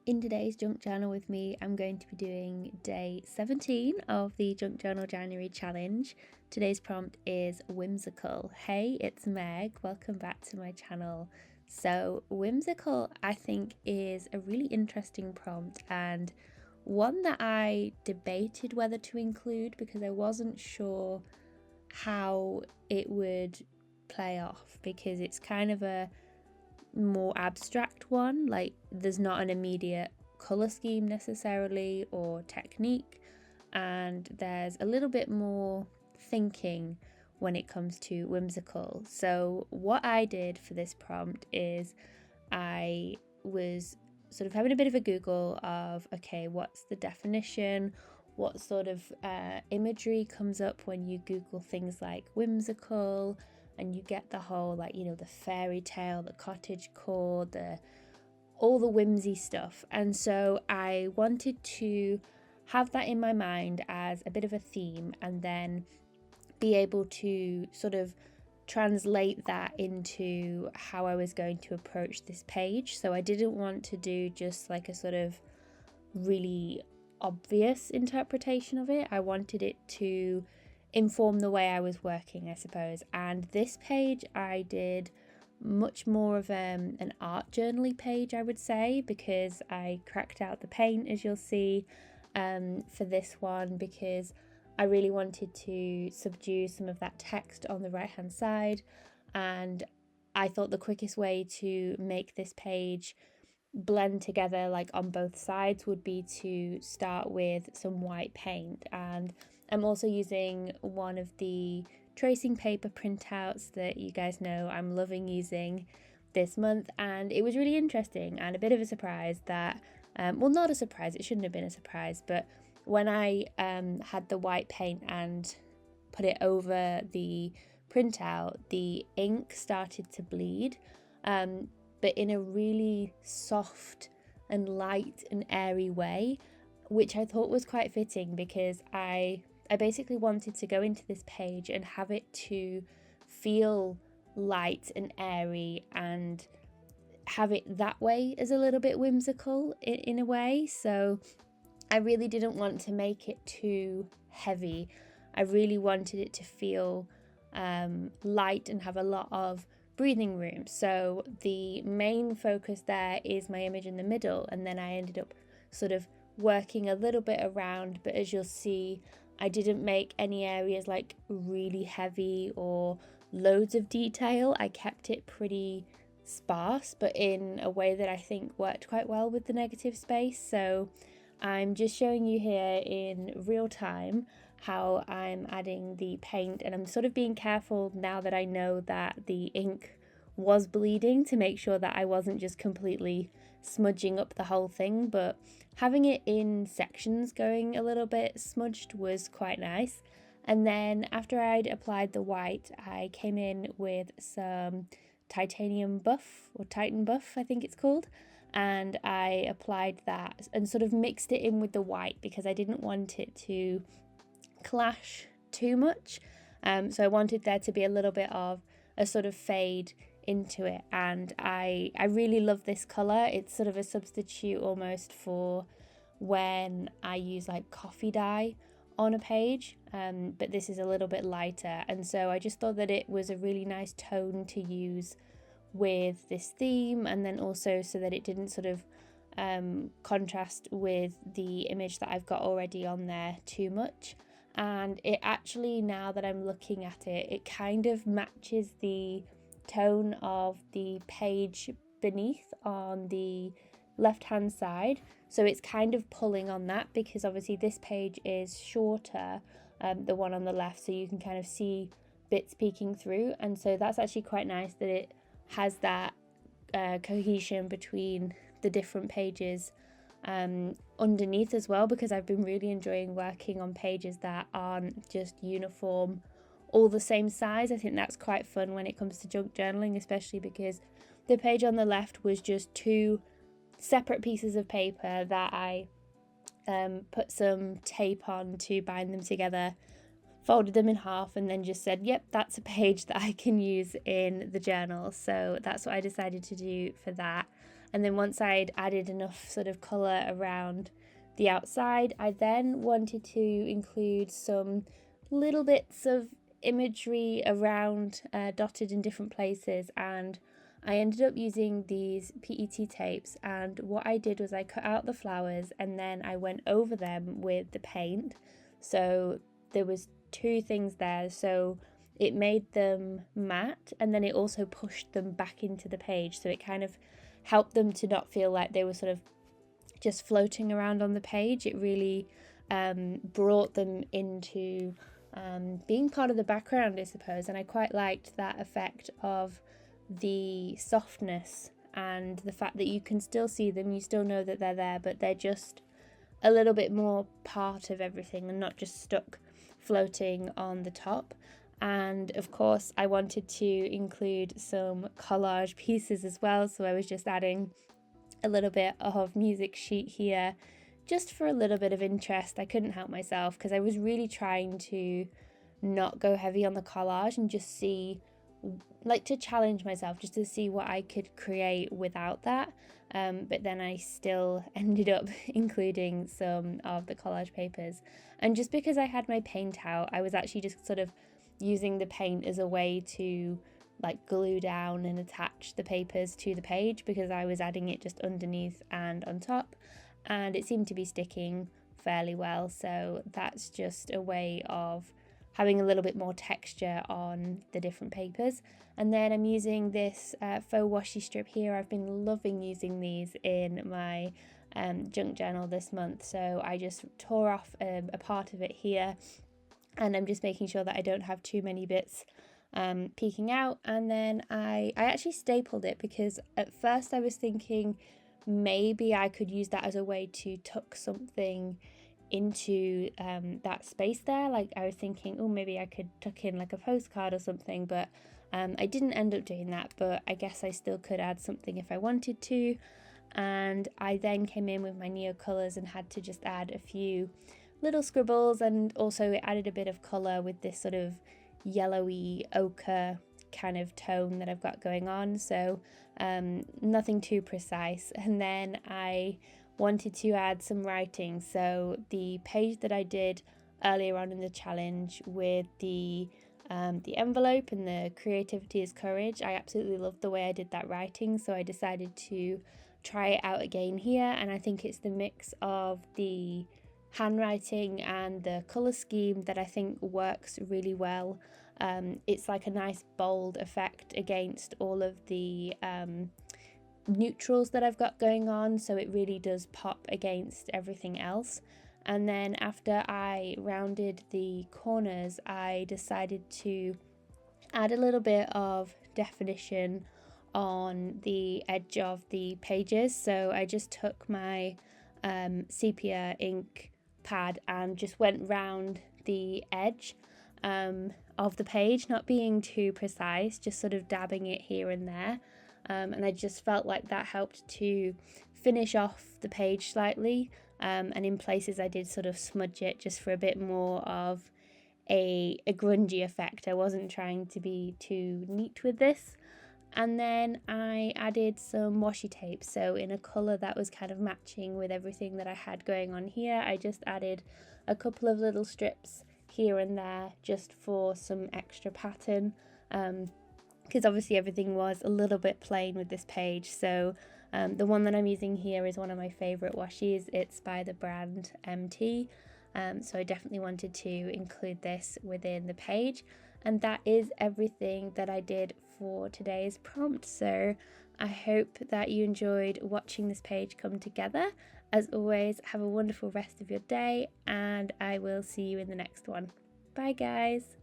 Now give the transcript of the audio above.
In today's junk journal with me, I'm going to be doing day 17 of the Junk Journal January challenge. Today's prompt is whimsical. Hey, it's Meg. Welcome back to my channel. So, whimsical, I think, is a really interesting prompt and one that I debated whether to include because I wasn't sure how it would play off, because it's kind of a more abstract one. Like, there's not an immediate color scheme necessarily or technique, and there's a little bit more thinking when it comes to whimsical. So what I did for this prompt is I was sort of having a bit of a Google of, okay, what's the definition, what sort of imagery comes up when you Google things like whimsical, and you get the whole, like, the fairy tale, the cottagecore, all the whimsy stuff. And so I wanted to have that in my mind as a bit of a theme, and then be able to sort of translate that into how I was going to approach this page. So I didn't want to do just like a sort of really obvious interpretation of it. I wanted it to inform the way I was working, I suppose. And this page I did much more of an art journaly page, I would say, because I cracked out the paint, as you'll see, for this one, because I really wanted to subdue some of that text on the right hand side. And I thought the quickest way to make this page blend together, like on both sides, would be to start with some white paint. And I'm also using one of the tracing paper printouts that you guys know I'm loving using this month, and it was really interesting and a bit of a surprise that well, not a surprise, it shouldn't have been a surprise, but when I had the white paint and put it over the printout, the ink started to bleed, but in a really soft and light and airy way, which I thought was quite fitting, because I basically wanted to go into this page and have it to feel light and airy, and have it that way as a little bit whimsical in a way. So I really didn't want to make it too heavy. I really wanted it to feel light and have a lot of breathing room. So the main focus there is my image in the middle, and then I ended up sort of working a little bit around, but as you'll see, I didn't make any areas like really heavy or loads of detail. I kept it pretty sparse, but in a way that I think worked quite well with the negative space. So I'm just showing you here in real time how I'm adding the paint, and I'm sort of being careful now that I know that the ink was bleeding to make sure that I wasn't just completely smudging up the whole thing, but having it in sections going a little bit smudged was quite nice. And then after I'd applied the white, I came in with some titanium buff, or Titan buff I think it's called, and I applied that and sort of mixed it in with the white because I didn't want it to clash too much. So I wanted there to be a little bit of a sort of fade into it, and I really love this colour. It's sort of a substitute almost for when I use like coffee dye on a page, but this is a little bit lighter, and so I just thought that it was a really nice tone to use with this theme, and then also so that it didn't sort of contrast with the image that I've got already on there too much. And it actually, now that I'm looking at it, it kind of matches the tone of the page beneath on the left hand side, so it's kind of pulling on that, because obviously this page is shorter, the one on the left, so you can kind of see bits peeking through, and so that's actually quite nice that it has that cohesion between the different pages underneath as well, because I've been really enjoying working on pages that aren't just uniform, all the same size. I think that's quite fun when it comes to junk journaling, especially because the page on the left was just two separate pieces of paper that I put some tape on to bind them together, folded them in half, and then just said, yep, that's a page that I can use in the journal. So that's what I decided to do for that. And then once I'd added enough sort of colour around the outside, I then wanted to include some little bits of imagery around, dotted in different places, and I ended up using these PET tapes, and what I did was I cut out the flowers and then I went over them with the paint. So there was two things there. So it made them matte, and then it also pushed them back into the page, so it kind of helped them to not feel like they were sort of just floating around on the page. It really brought them into being part of the background, I suppose, and I quite liked that effect of the softness and the fact that you can still see them, you still know that they're there, but they're just a little bit more part of everything and not just stuck floating on the top. And of course I wanted to include some collage pieces as well, so I was just adding a little bit of music sheet here just for a little bit of interest. I couldn't help myself because I was really trying to not go heavy on the collage and just see, like, to challenge myself just to see what I could create without that. But then I still ended up including some of the collage papers. And just because I had my paint out, I was actually just sort of using the paint as a way to like glue down and attach the papers to the page, because I was adding it just underneath and on top, and it seemed to be sticking fairly well. So that's just a way of having a little bit more texture on the different papers. And then I'm using this faux washi strip here. I've been loving using these in my junk journal this month, so I just tore off a part of it here, and I'm just making sure that I don't have too many bits peeking out. And then I actually stapled it, because at first I was thinking maybe I could use that as a way to tuck something into that space there. Like I was thinking, oh, maybe I could tuck in like a postcard or something, but I didn't end up doing that, but I guess I still could add something if I wanted to. And I then came in with my Neo colours and had to just add a few little scribbles, and also it added a bit of colour with this sort of yellowy ochre kind of tone that I've got going on, so nothing too precise. And then I wanted to add some writing, so the page that I did earlier on in the challenge with the envelope and the creativity is courage, I absolutely loved the way I did that writing, so I decided to try it out again here. And I think it's the mix of the handwriting and the colour scheme that I think works really well. It's like a nice bold effect against all of the neutrals that I've got going on, so it really does pop against everything else. And then after I rounded the corners, I decided to add a little bit of definition on the edge of the pages. So I just took my sepia ink pad and just went round the edge of the page, not being too precise, just sort of dabbing it here and there. And I just felt like that helped to finish off the page slightly. And in places I did sort of smudge it just for a bit more of a grungy effect. I wasn't trying to be too neat with this. And then I added some washi tape, so in a colour that was kind of matching with everything that I had going on here. I just added a couple of little strips here and there just for some extra pattern, because obviously everything was a little bit plain with this page. So the one that I'm using here is one of my favourite washis. It's by the brand MT, so I definitely wanted to include this within the page. And that is everything that I did for today's prompt. So I hope that you enjoyed watching this page come together. As always, have a wonderful rest of your day, and I will see you in the next one. Bye guys.